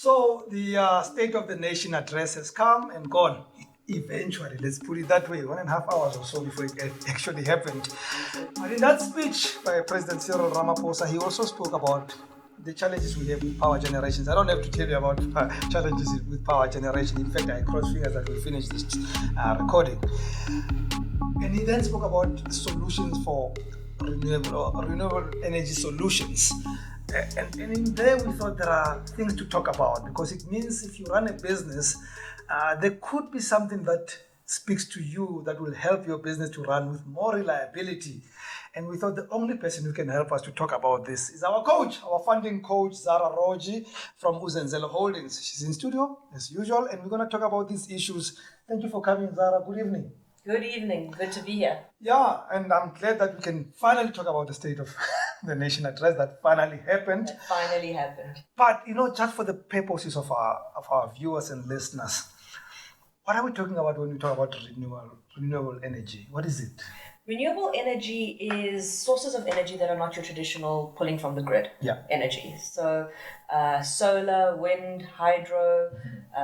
So the State of the Nation address has come and gone. Eventually, let's put it that way, 1.5 hours or so before it actually happened. But in that speech by President Cyril Ramaphosa, he also spoke about the challenges we have with power generations. I don't have to tell you about challenges with power generation. In fact, I cross fingers that we finish this recording. And he then spoke about solutions for renewable energy solutions. And in there we thought there are things to talk about, because it means if you run a business, there could be something that speaks to you that will help your business to run with more reliability. And we thought the only person who can help us to talk about this is our coach, our funding coach, Zahra Rawjee from Uzenzele Holdings. She's in studio as usual, and we're going to talk about these issues. Thank you for coming, Zahra. Good evening. Good evening. Good to be here. Yeah, and I'm glad that we can finally talk about the State of the Nation address that finally happened. It finally happened. But, just for the purposes of our viewers and listeners, what are we talking about when we talk about renewable energy? What is it? Renewable energy is sources of energy that are not your traditional pulling from the grid energy. So solar, wind, hydro,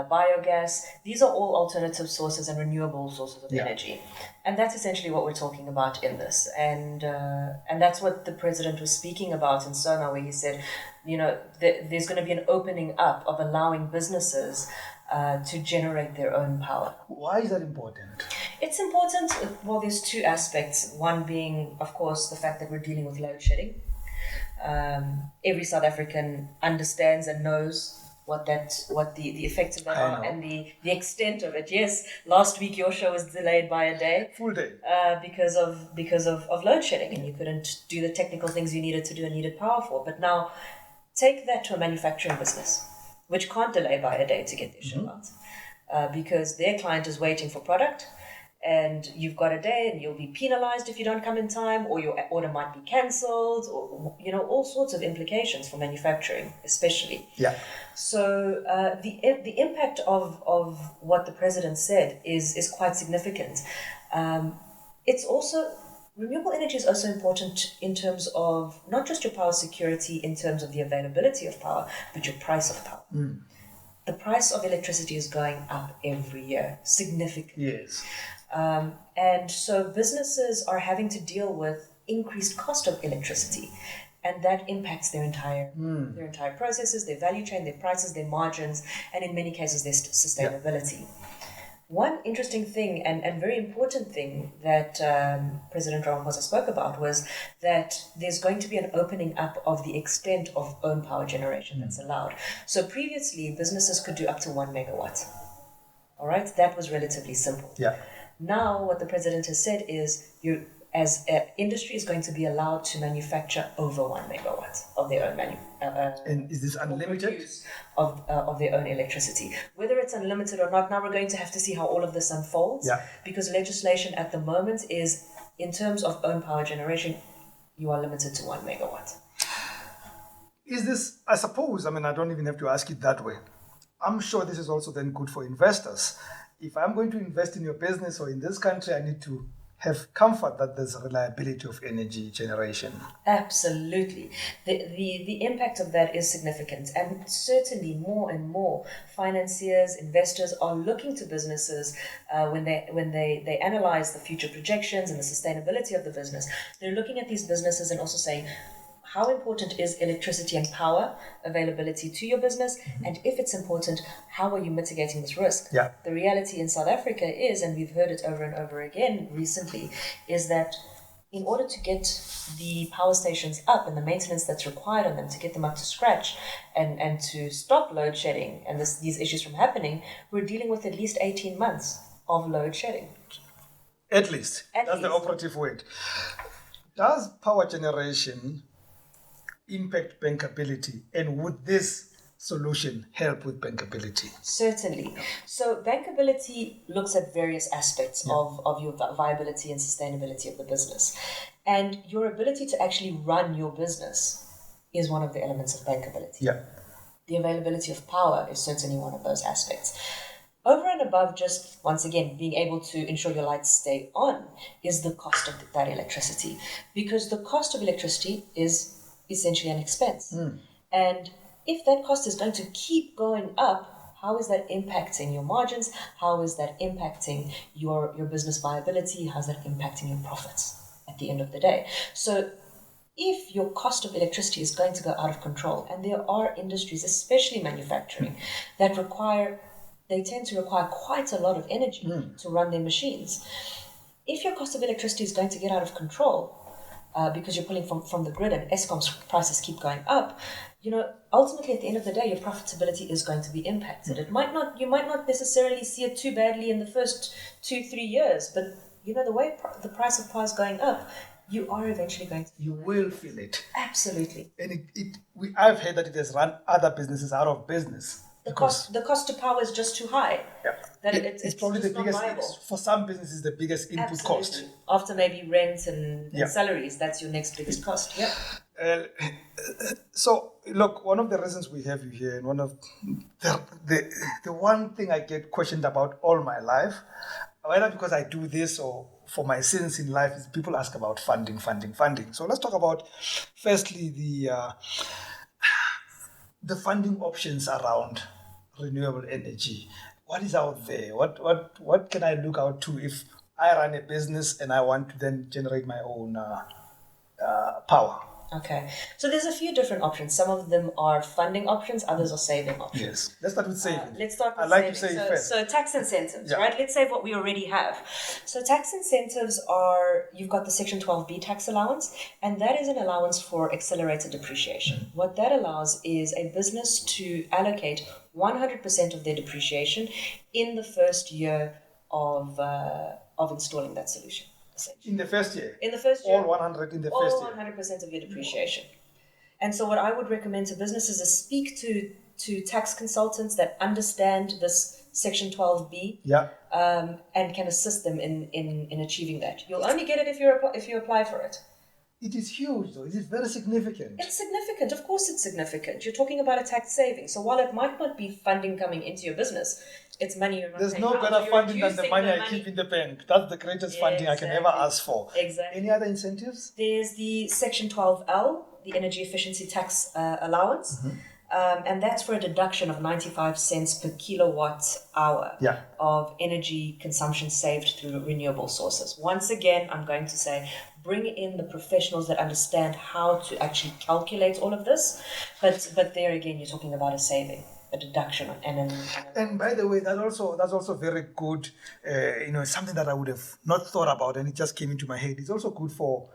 biogas, these are all alternative sources and renewable sources of energy. And that's essentially what we're talking about in this. And that's what the president was speaking about in Sona, where he said, there's going to be an opening up of allowing businesses to generate their own power. Why is that important? It's important. Well, there's two aspects. One being, of course, the fact that we're dealing with load shedding. Every South African understands and knows what the effects of that are and the extent of it. Yes, last week your show was delayed by a day. Full day. Because of load shedding, and you couldn't do the technical things you needed to do and needed power for. But now, take that to a manufacturing business, which can't delay by a day to get their show out, because their client is waiting for product, and you've got a day, and you'll be penalized if you don't come in time, or your order might be cancelled, or all sorts of implications for manufacturing, especially. Yeah. So the impact of what the president said is quite significant. It's also renewable energy is also important in terms of not just your power security in terms of the availability of power, but your price of power. The price of electricity is going up every year, significantly. Yes. And so businesses are having to deal with increased cost of electricity, and that impacts their entire processes, their value chain, their prices, their margins, and in many cases their sustainability. One interesting thing and very important thing that President Ramaphosa spoke about was that there's going to be an opening up of the extent of own power generation that's allowed. So previously, businesses could do up to 1 megawatt. All right? That was relatively simple. Yeah. Now, what the president has said is industry is going to be allowed to manufacture over 1 megawatt of their own and is this unlimited? Of their own electricity. Whether it's unlimited or not, now we're going to have to see how all of this unfolds, because legislation at the moment is, in terms of own power generation, you are limited to 1 megawatt. Is this, I suppose, I don't even have to ask it that way. I'm sure this is also then good for investors. If I'm going to invest in your business or in this country, I need to have comfort that there's reliability of energy generation. Absolutely. The impact of that is significant, and certainly more and more financiers, investors are looking to businesses when they analyze the future projections and the sustainability of the business. They're looking at these businesses and also saying, how important is electricity and power availability to your business? And if it's important, how are you mitigating this risk? Yeah. The reality in South Africa is, and we've heard it over and over again recently, is that in order to get the power stations up and the maintenance that's required on them, to get them up to scratch and to stop load shedding and these issues from happening, we're dealing with at least 18 months of load shedding. At least. That's the operative word. Does power generation impact bankability, and would this solution help with bankability? Certainly. So bankability looks at various aspects of your viability and sustainability of the business. And your ability to actually run your business is one of the elements of bankability. Yeah. The availability of power is certainly one of those aspects. Over and above just, once again, being able to ensure your lights stay on is the cost of that electricity. Because the cost of electricity is essentially an expense. And if that cost is going to keep going up, how is that impacting your margins? How is that impacting your business viability? How's that impacting your profits at the end of the day? So if your cost of electricity is going to go out of control, and there are industries, especially manufacturing, that they tend to require quite a lot of energy to run their machines. If your cost of electricity is going to get out of control, because you're pulling from the grid and Eskom's prices keep going up, ultimately at the end of the day, your profitability is going to be impacted. You might not necessarily see it too badly in the first 2-3 years, but the way the price of power is going up, you are eventually going to. You will feel it. Absolutely. And I've heard that it has run other businesses out of business. The cost to power is just too high. Yeah. That it's probably the biggest, for some businesses, the biggest input cost. After maybe rent and salaries, that's your next biggest cost. Yeah. So, look, one of the reasons we have you here, and one of the one thing I get questioned about all my life, whether because I do this or for my sins in life, is people ask about funding. So let's talk about, firstly, the funding options around renewable energy. What is out there? What can I look out to if I run a business and I want to then generate my own power? Okay, so there's a few different options. Some of them are funding options, others are saving options. Yes, let's start with saving. Let's start with I'd like saving. to say first. So tax incentives, right? Let's save what we already have. So tax incentives you've got the Section 12B tax allowance, and that is an allowance for accelerated depreciation. What that allows is a business to allocate 100% of their depreciation in the first year of installing that solution. In the first year? In the first year. All 100 in the first year? All 100% of your depreciation. And so what I would recommend to businesses is speak to tax consultants that understand this Section 12B and can assist them in achieving that. You'll only get it if you apply for it. It is huge, though. It is very significant. It's significant. Of course it's significant. You're talking about a tax saving. So while it might not be funding coming into your business, it's money you're not There's paying no out. better funding than the money I keep in the bank. That's the greatest funding I can ever ask for. Exactly. Any other incentives? There's the Section 12L, the Energy Efficiency Tax Allowance. And that's for a deduction of 95 cents per kilowatt hour of energy consumption saved through renewable sources. Once again, I'm going to say, bring in the professionals that understand how to actually calculate all of this. But there again, you're talking about a saving, a deduction. And by the way, that's also very good. Something that I would have not thought about, and it just came into my head. It's also good for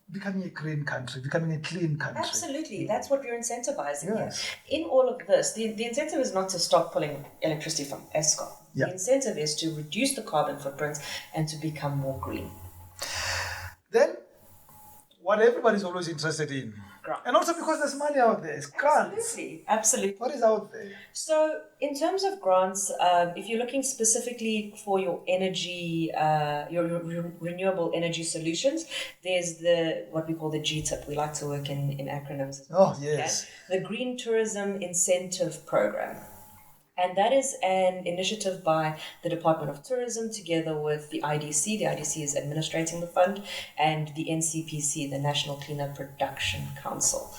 becoming a green country, becoming a clean country. Absolutely. That's what we're incentivizing yes. here. In all of this, the incentive is not to stop pulling electricity from Eskom. The incentive is to reduce the carbon footprint and to become more green. Then, what everybody's always interested in, and also because there's money out there, it's grants. Absolutely. What is out there? So, in terms of grants, if you're looking specifically for your energy, your renewable energy solutions, there's what we call the GTIP. We like to work in acronyms. Oh, yes. Okay? The Green Tourism Incentive Program. And that is an initiative by the Department of Tourism together with the IDC. The IDC is administrating the fund, and the NCPC, the National Cleaner Production Council.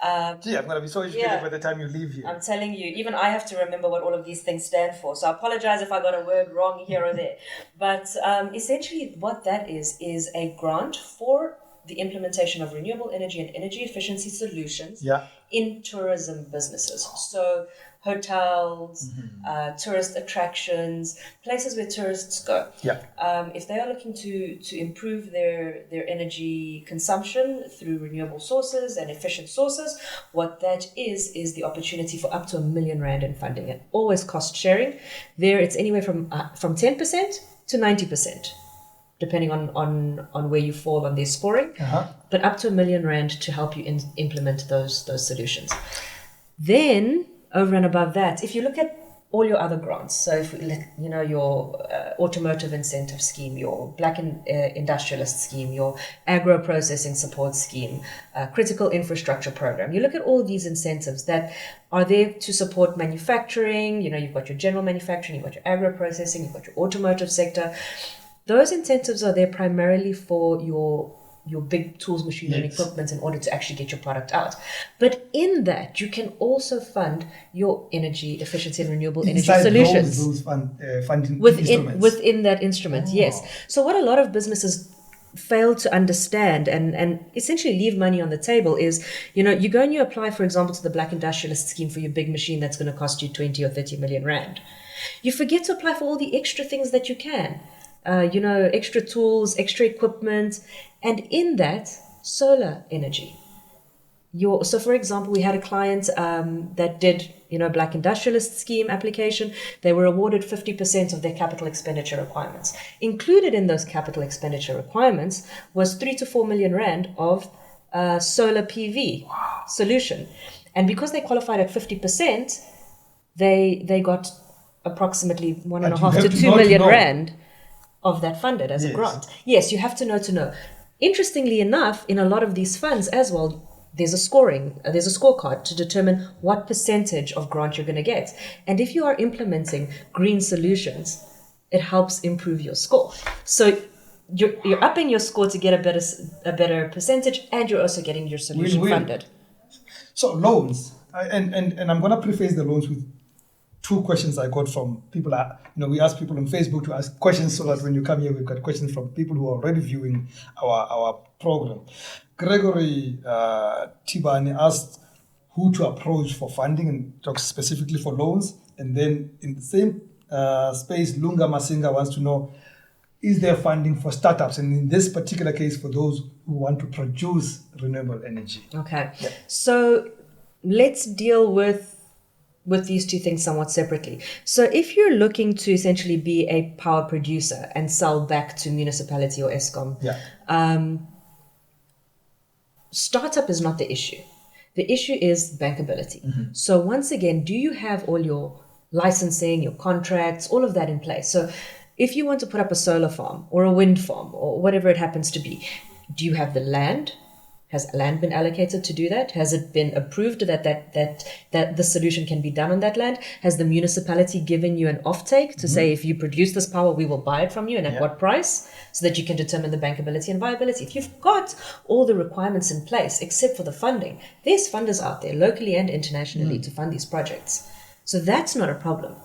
I'm going to be so educated by the time you leave here. I'm telling you, even I have to remember what all of these things stand for. So I apologize if I got a word wrong here or there. But essentially what that is a grant for the implementation of renewable energy and energy efficiency solutions in tourism businesses. So hotels, tourist attractions, places where tourists go. If they are looking to improve their energy consumption through renewable sources and efficient sources, what that is the opportunity for up to R1 million in funding. And always cost sharing. There it's anywhere from 10% to 90%. Depending on where you fall on their scoring, but up to R1 million to help you implement those solutions. Then, over and above that, if you look at all your other grants, so if your automotive incentive scheme, your black industrialist scheme, your agro processing support scheme, critical infrastructure program, you look at all these incentives that are there to support manufacturing. You've got your general manufacturing, you've got your agro processing, you've got your automotive sector. Those incentives are there primarily for your your big tools, machinery, and Yes. equipment in order to actually get your product out. But in that, you can also fund your energy efficiency and renewable energy Inside solutions those funding instruments. within that instrument. Yes. So what a lot of businesses fail to understand and essentially leave money on the table is, you go and you apply, for example, to the Black Industrialist Scheme for your big machine that's going to cost you 20 or 30 million rand. You forget to apply for all the extra things that you can. Extra tools, extra equipment, and in that, solar energy. So, for example, we had a client that did, Black Industrialist Scheme application. They were awarded 50% of their capital expenditure requirements. Included in those capital expenditure requirements was 3 to 4 million rand of solar PV solution. And because they qualified at 50%, they got approximately 1.5 to 2 million rand of that funded as a grant. Yes, you have to know. Interestingly enough, in a lot of these funds as well, there's a scorecard to determine what percentage of grant you're going to get. And if you are implementing green solutions, it helps improve your score. So you're upping your score to get a better percentage, and you're also getting your solution funded. So loans, and I'm going to preface the loans with two questions I got from people. We ask people on Facebook to ask questions so that when you come here, we've got questions from people who are already viewing our program. Gregory Tibani asked who to approach for funding and talks specifically for loans. And then in the same space, Lunga Masinga wants to know, is there funding for startups? And in this particular case, for those who want to produce renewable energy. Okay. Yeah. So let's deal with these two things somewhat separately. So if you're looking to essentially be a power producer and sell back to municipality or ESCOM, startup is not the issue. The issue is bankability. Mm-hmm. So once again, do you have all your licensing, your contracts, all of that in place? So if you want to put up a solar farm or a wind farm or whatever it happens to be, do you have the land? Has land been allocated to do that? Has it been approved that the solution can be done on that land? Has the municipality given you an offtake to say, if you produce this power, we will buy it from you, and at what price? So that you can determine the bankability and viability. If you've got all the requirements in place, except for the funding, there's funders out there locally and internationally to fund these projects. So that's not a problem.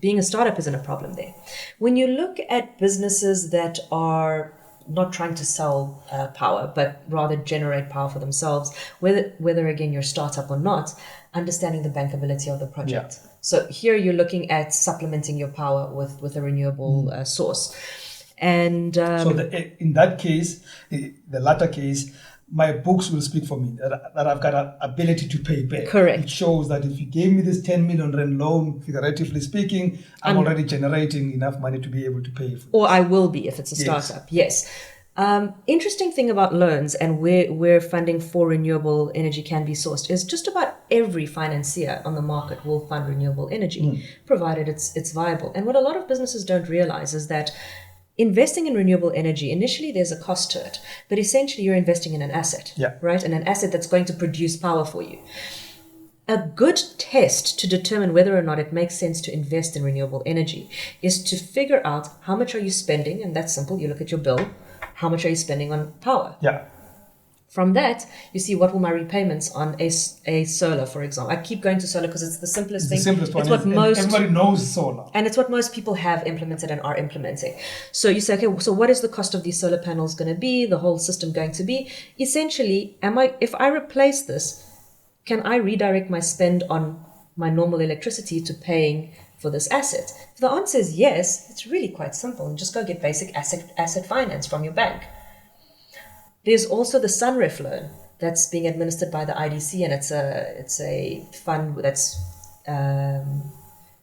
Being a startup isn't a problem there. When you look at businesses that are not trying to sell power, but rather generate power for themselves, whether again you're a startup or not, understanding the bankability of the project. Yeah. So here you're looking at supplementing your power with a renewable source. And in that case, the latter case, my books will speak for me, that I've got an ability to pay back. Correct. It shows that if you gave me this 10 million rand loan, figuratively speaking, I'm already generating enough money to be able to pay for it. Or I will be if it's a startup, yes. Interesting thing about loans and where funding for renewable energy can be sourced is just about every financier on the market will fund renewable energy, provided it's viable. And what a lot of businesses don't realize is that investing in renewable energy, initially there's a cost to it, but essentially you're investing in an asset, right? And an asset that's going to produce power for you. A good test to determine whether or not it makes sense to invest in renewable energy is to figure out how much are you spending, and that's simple. You look at your bill. How much are you spending on power? Yeah. From that, you see what will my repayments on a solar, for example. I keep going to solar because it's the simplest thing. The simplest one. It's what most everybody knows solar, and it's what most people have implemented and are implementing. So you say, okay, so what is the cost of these solar panels going to be? The whole system going to be? Essentially, if I replace this, can I redirect my spend on my normal electricity to paying for this asset? If the answer is yes, it's really quite simple, and just go get basic asset finance from your bank. There's also the Sunref loan that's being administered by the IDC, and it's a fund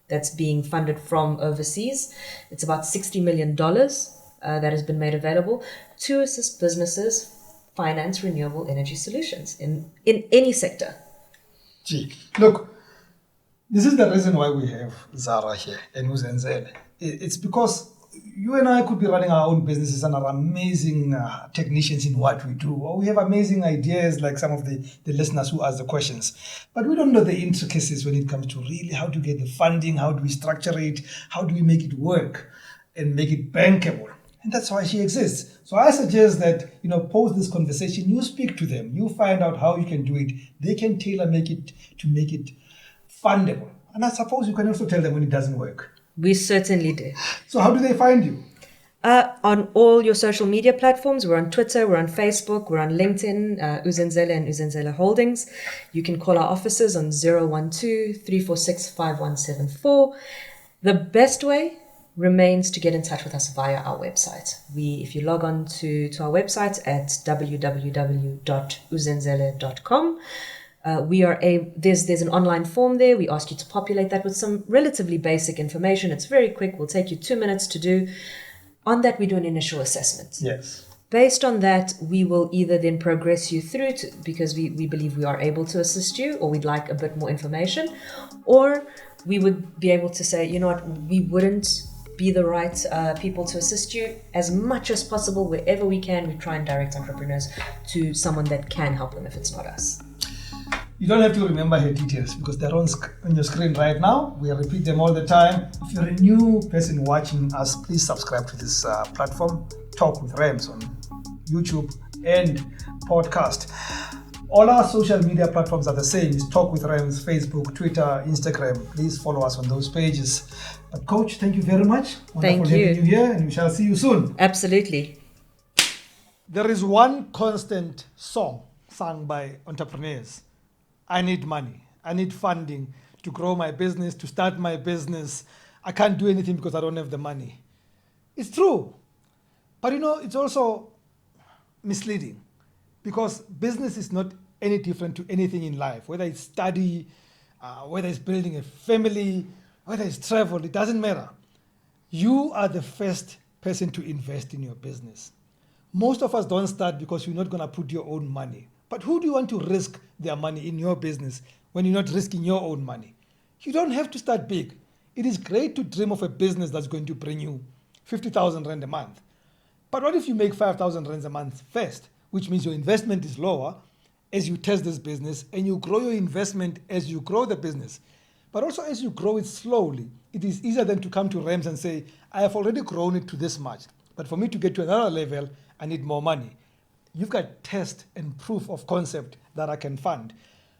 that's being funded from overseas. It's about $60 million that has been made available to assist businesses finance renewable energy solutions in any sector. Gee, look, this is the reason why we have Zahra here and Uzenzele. It's because you and I could be running our own businesses and are amazing technicians in what we do. Or we have amazing ideas like some of the listeners who ask the questions. But we don't know the intricacies when it comes to really how to get the funding, how do we structure it, how do we make it work and make it bankable. And that's why she exists. So I suggest that, post this conversation, you speak to them, you find out how you can do it. They can tailor make it to make it fundable. And I suppose you can also tell them when it doesn't work. We certainly do. So how do they find you? On all your social media platforms. We're on Twitter, we're on Facebook, we're on LinkedIn, Uzenzele and Uzenzele Holdings. You can call our offices on 012-346-5174. The best way remains to get in touch with us via our website. If you log on to our website at www.uzenzele.com, there's an online form there. We ask you to populate that with some relatively basic information. It's very quick. We'll take you 2 minutes to do. On that, we do an initial assessment. Yes. Based on that, we will either then progress you through because we believe we are able to assist you, or we'd like a bit more information, or we would be able to say, we wouldn't be the right people to assist you. As much as possible, wherever we can, we try and direct entrepreneurs to someone that can help them if it's not us. You don't have to remember her details because they're on your screen right now. We repeat them all the time. If you're a new person watching us, please subscribe to this platform, Talk with Rams, on YouTube and podcast. All our social media platforms are the same. It's Talk with Rams, Facebook, Twitter, Instagram. Please follow us on those pages. But Coach, thank you very much. Thank you. Having you here, and we shall see you soon. Absolutely. There is one constant song sung by entrepreneurs. I need money. I need funding to grow my business, to start my business. I can't do anything because I don't have the money. It's true. But it's also misleading because business is not any different to anything in life, whether it's study, whether it's building a family, whether it's travel, it doesn't matter. You are the first person to invest in your business. Most of us don't start because you're not going to put your own money. But who do you want to risk their money in your business when you're not risking your own money? You don't have to start big. It is great to dream of a business that's going to bring you 50,000 Rand a month. But what if you make 5,000 Rand a month first, which means your investment is lower as you test this business and you grow your investment as you grow the business. But also as you grow it slowly, it is easier than to come to Rams and say, I have already grown it to this much. But for me to get to another level, I need more money. You've got test and proof of concept that I can fund.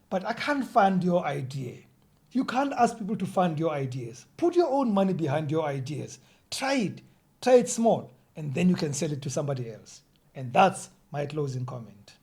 But I can't fund your idea. You can't ask people to fund your ideas. Put your own money behind your ideas. Try it. Try it small. And then you can sell it to somebody else. And that's my closing comment.